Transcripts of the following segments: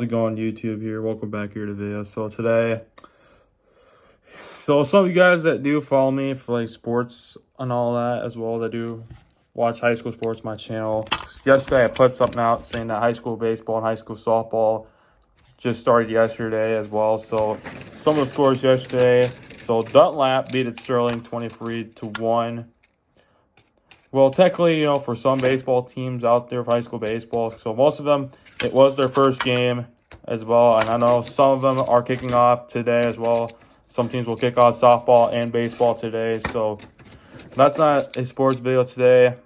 How's it going, YouTube here? Welcome back here to the video. So some of you guys that do follow me for like sports and all that as well, that do watch high school sports, my channel. Yesterday I put something out saying that high school baseball and high school softball just started yesterday as well. So some of the scores yesterday. So Dunlap beat Sterling 23-1. Well, technically, for some baseball teams out there for high school baseball, so most of them, it was their first game as well. And I know some of them are kicking off today as well. Some teams will kick off softball and baseball today. So that's not a sports video today.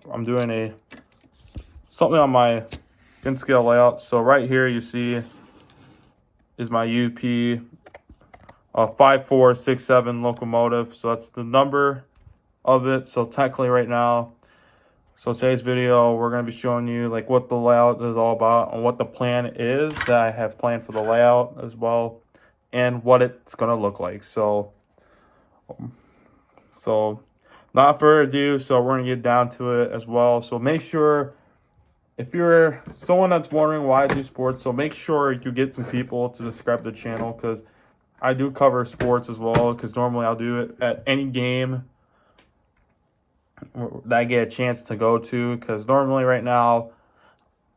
I'm doing something on my pin scale layout. So right here you see is my UP 5467 locomotive. So that's the number of it. So technically right now, so today's video, we're going to be showing you like what the layout is all about and what the plan is that I have planned for the layout as well, and what it's going to look like. So not further ado, so we're going to get down to it as well. So make sure, if you're someone that's wondering why I do sports, so make sure you get some people to subscribe to the channel, because I do cover sports as well, because normally I'll do it at any game that I get a chance to go to, because normally right now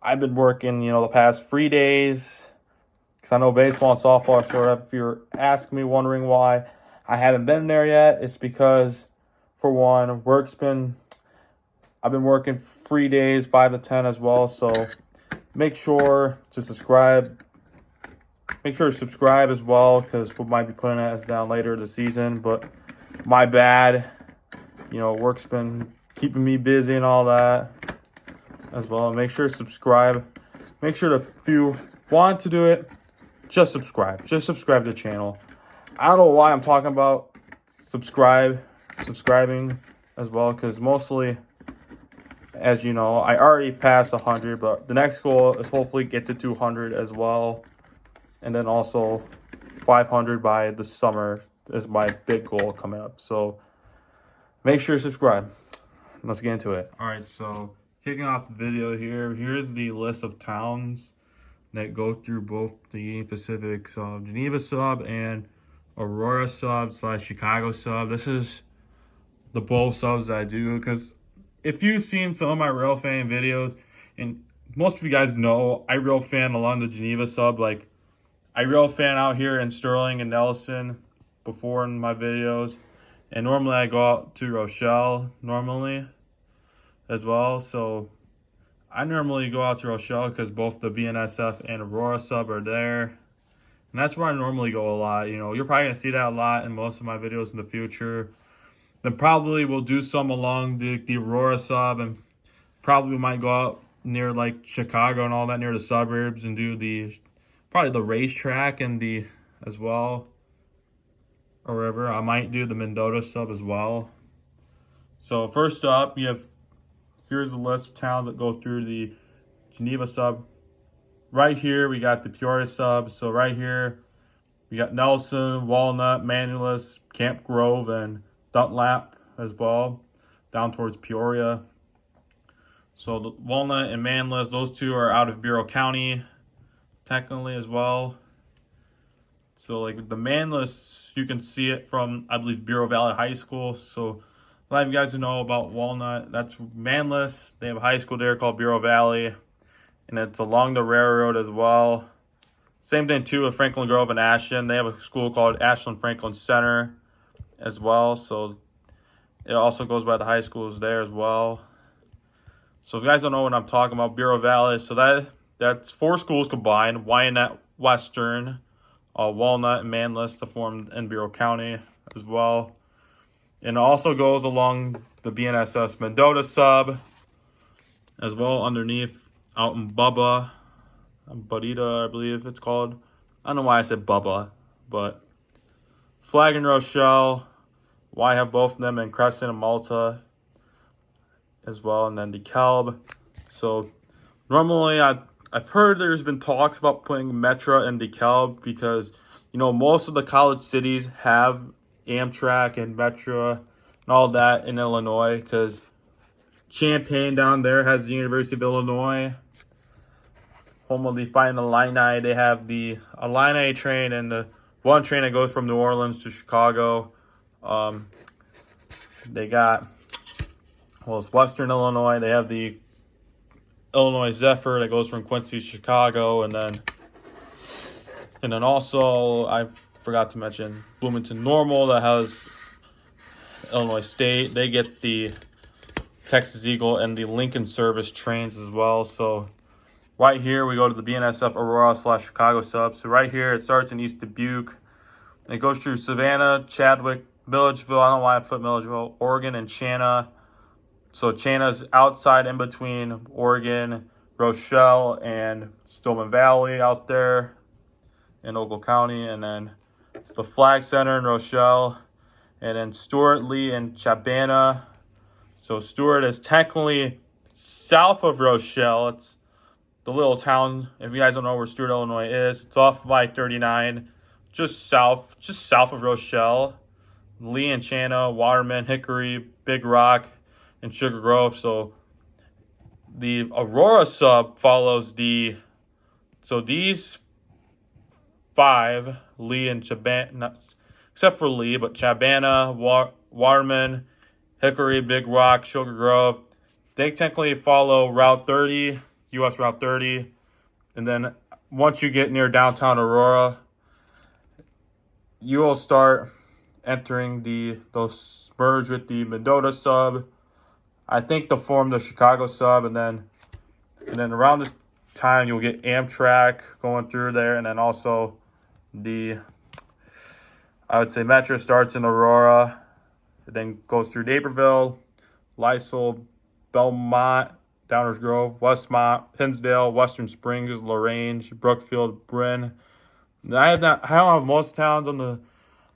I've been working, the past 3 days, because I know baseball and softball are sort of, if you're asking me, wondering why I haven't been there yet, it's because, for one, I've been working 3 days, 5 to 10 as well, so make sure to subscribe. Make sure to subscribe as well, because we might be putting that down later this season, but my bad. Work's been keeping me busy and all that as well. Make sure to subscribe. Make sure to, if you want to do it, just subscribe. Just subscribe to the channel. I don't know why I'm talking about subscribing as well, because mostly, as you know, I already passed 100, but the next goal is hopefully get to 200 as well. And then also 500 by the summer is my big goal coming up. So make sure to subscribe. Let's get into it. All right, so kicking off the video here, here's the list of towns that go through both the Union Pacific Geneva Sub and Aurora Sub / Chicago Sub. This is the both subs that I do, because if you've seen some of my Railfanning videos, and most of you guys know I Railfan along the Geneva Sub. Like, I Railfan out here in Sterling and Nelson before in my videos. And normally I go out to Rochelle normally as well. So I normally go out to Rochelle because both the BNSF and Aurora Sub are there. And that's where I normally go a lot. You're probably going to see that a lot in most of my videos in the future. Then probably we'll do some along the Aurora Sub, and probably might go out near like Chicago and all that, near the suburbs, and do probably the racetrack and as well. Or wherever. I might do the Mendota Sub as well. So first up, here's the list of towns that go through the Geneva Sub. Right here, we got the Peoria Sub. So right here, we got Nelson, Walnut, Manulus, Camp Grove, and Dunlap as well, down towards Peoria. So the Walnut and Manulus, those two are out of Bureau County, technically as well. So like the Manless, you can see it from, I believe, Bureau Valley High School. So a lot of you guys who know about Walnut, that's Manless. They have a high school there called Bureau Valley, and it's along the railroad as well. Same thing too with Franklin Grove and Ashland. They have a school called Ashland Franklin Center as well. So it also goes by the high schools there as well. So if you guys don't know what I'm talking about, Bureau Valley, so that's 4 schools combined, Wyandotte Western, Walnut and Manlius to form in Bureau County as well. And it also goes along the BNSF Mendota Sub as well, underneath out in Bubba, Budita, I believe it's called. I don't know why I said Bubba, but Flag and Rochelle, why I have both of them in Crescent and Malta as well, and then DeKalb. So normally I've heard there's been talks about putting Metra and DeKalb, because most of the college cities have Amtrak and Metra and all that in Illinois, because Champaign down there has the University of Illinois. home of the Fighting Illini. They have the Illini train and the one train that goes from New Orleans to Chicago. They got, well, it's Western Illinois. They have the Illinois Zephyr that goes from Quincy to Chicago, and then also I forgot to mention Bloomington Normal that has Illinois State. They get the Texas Eagle and the Lincoln Service trains as well. So right here we go to the BNSF Aurora / Chicago Sub. So right here it starts in East Dubuque. And it goes through Savannah, Chadwick, Milledgeville. I don't know why I put Milledgeville, Oregon, and Chana. So Chana's outside in between Oregon, Rochelle, and Stillman Valley out there in Ogle County. And then the Flag Center in Rochelle. And then Stuart, Lee, and Chabana. So Stuart is technically south of Rochelle. It's the little town. If you guys don't know where Stuart, Illinois is, it's off of I-39, just south of Rochelle. Lee and Chana, Waterman, Hickory, Big Rock, and Sugar Grove. So the Aurora Sub follows so these 5, Lee and Chabana, except for Lee, but Chabana, Waterman, Hickory, Big Rock, Sugar Grove, they technically follow Route 30, US Route 30. And then once you get near downtown Aurora, you will start entering those merge with the Mendota Sub. I think they'll form the Chicago Sub, and then around this time you'll get Amtrak going through there, and then also I would say Metro starts in Aurora, then goes through Naperville, Lysol, Belmont, Downers Grove, Westmont, Hinsdale, Western Springs, LaRange, Brookfield, Bryn. And I don't have most towns on the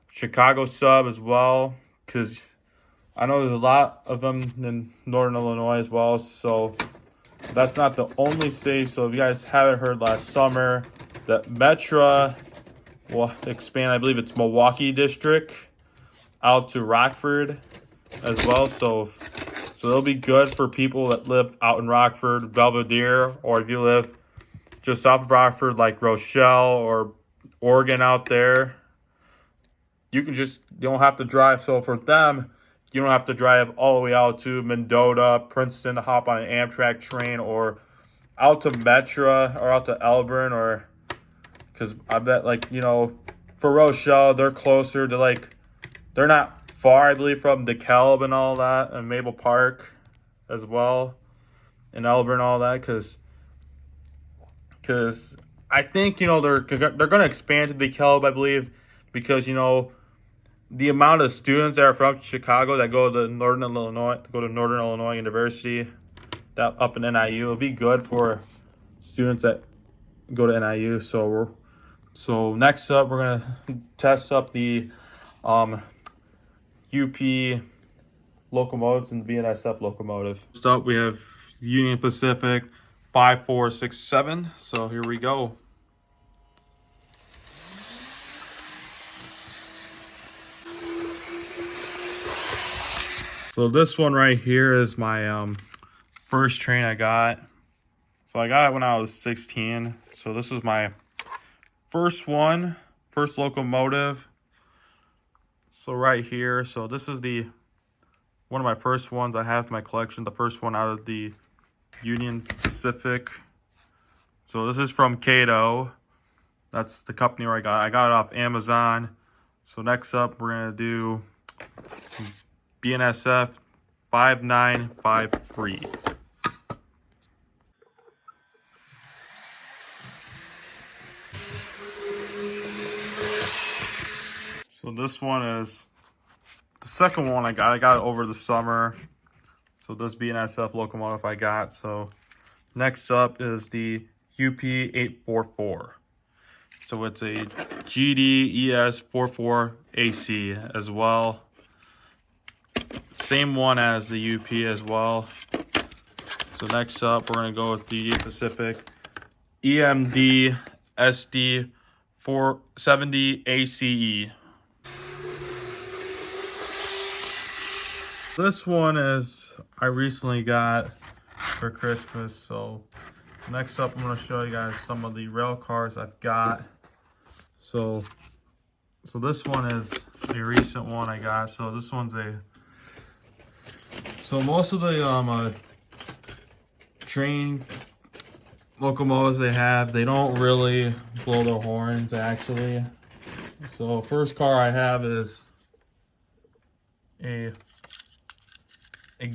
Chicago Sub as well, because I know there's a lot of them in Northern Illinois as well. So that's not the only city. So if you guys haven't heard last summer, that Metra will expand, I believe it's Milwaukee District, out to Rockford as well. So it'll be good for people that live out in Rockford, Belvedere, or if you live just south of Rockford, like Rochelle or Oregon out there. You don't have to drive. So for them, you don't have to drive all the way out to Mendota, Princeton to hop on an Amtrak train, or out to Metra or out to Elburn, or because I bet, for Rochelle, they're closer to, they're not far, I believe, from DeKalb and all that, and Maple Park as well, and Elburn and all that, because I think, they're going to expand to DeKalb, I believe, because, the amount of students that are from Chicago that go to Northern Illinois University, that up in NIU, it'll be good for students that go to NIU. So next up, we're gonna test up the UP locomotives and the BNSF locomotive. First up, we have Union Pacific 5467. So here we go. So this one right here is my first train I got. So I got it when I was 16. So this is my first locomotive. So right here, so this is one of my first ones I have in my collection. The first one out of the Union Pacific. So this is from Cato. That's the company where I got it off Amazon. So next up, we're gonna do BNSF 5953. So this one is the second one I got. I got it over the summer. So this BNSF locomotive I got. So next up is the UP 844. So it's a GDES 44 AC as well. Same one as the UP as well. So next up, we're going to go with the Pacific EMD SD 470 ACE. This one is I recently got for Christmas. So Next up, I'm going to show you guys some of the rail cars I've got. So this one is a recent one I got. So this one's so most of the train locomotives they don't really blow their horns actually. So first car I have is a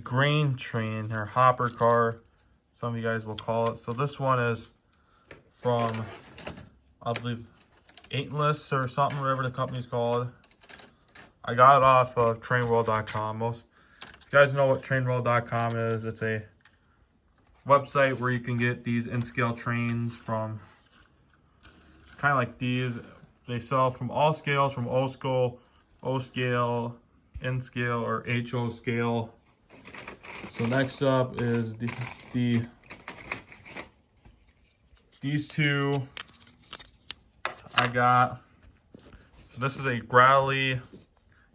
grain train, or hopper car, some of you guys will call it. So this one is from, I believe, Eightless or something, whatever the company's called. I got it off of trainworld.com. Most you guys know what trainworld.com is. It's a website where you can get these in-scale trains from, kind of like these. They sell from all scales, from O scale, N-scale, or HO scale. So next up is these two I got. So this is a Growly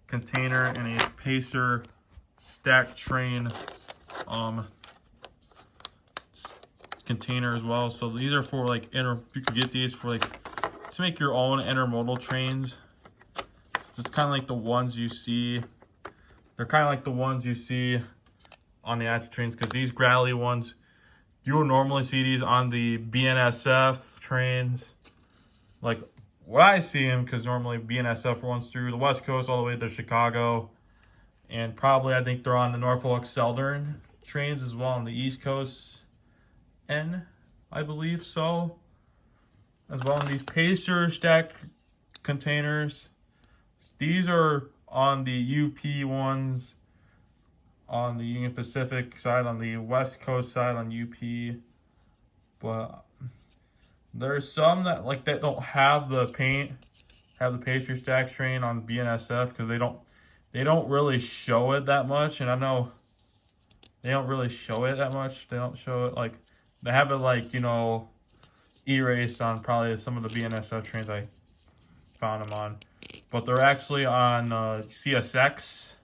container and a Pacer stacked train container as well. So these are for like you can get these for like to make your own intermodal trains. So it's kind of like the ones you see. They're kind of like the ones you see on the actual trains, because these Growly ones, you will normally see these on the BNSF trains. Like what I see them, because normally BNSF runs through the West Coast all the way to Chicago, and probably I think they're on the Norfolk Southern trains as well on the East Coast, and I believe so as well. In these Pacer stack containers, these are on the UP ones, on the Union Pacific side, on the West Coast side on UP, but there's some that don't have the Pacer stack train on BNSF, because they don't really show it that much, and I know they don't really show it that much. They don't show it like they have it like, you know, erased on probably some of the BNSF trains I found them on, but they're actually on CSX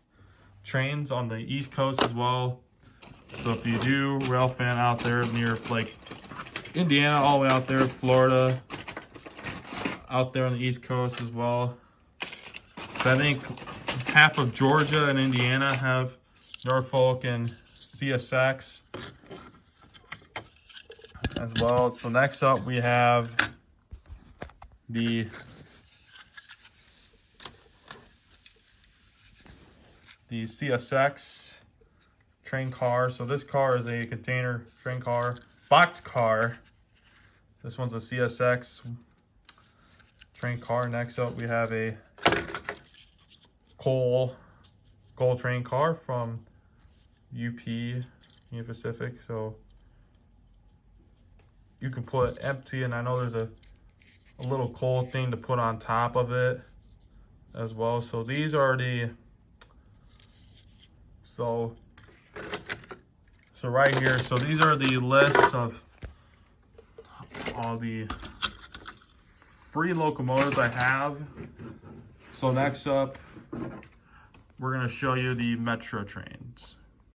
trains on the East Coast as well. So if you do Railfan out there near like Indiana, all the way out there, Florida, out there on the East Coast as well. So I think half of Georgia and Indiana have Norfolk and CSX as well. So next up we have the CSX train car. So this car is a container train car, box car. This one's a CSX train car. Next up we have a coal train car from UP, Union Pacific. So you can put empty, and I know there's a little coal thing to put on top of it as well. So these are the So right here, so these are the lists of all the free locomotives I have. So next up, we're gonna show you the metro trains.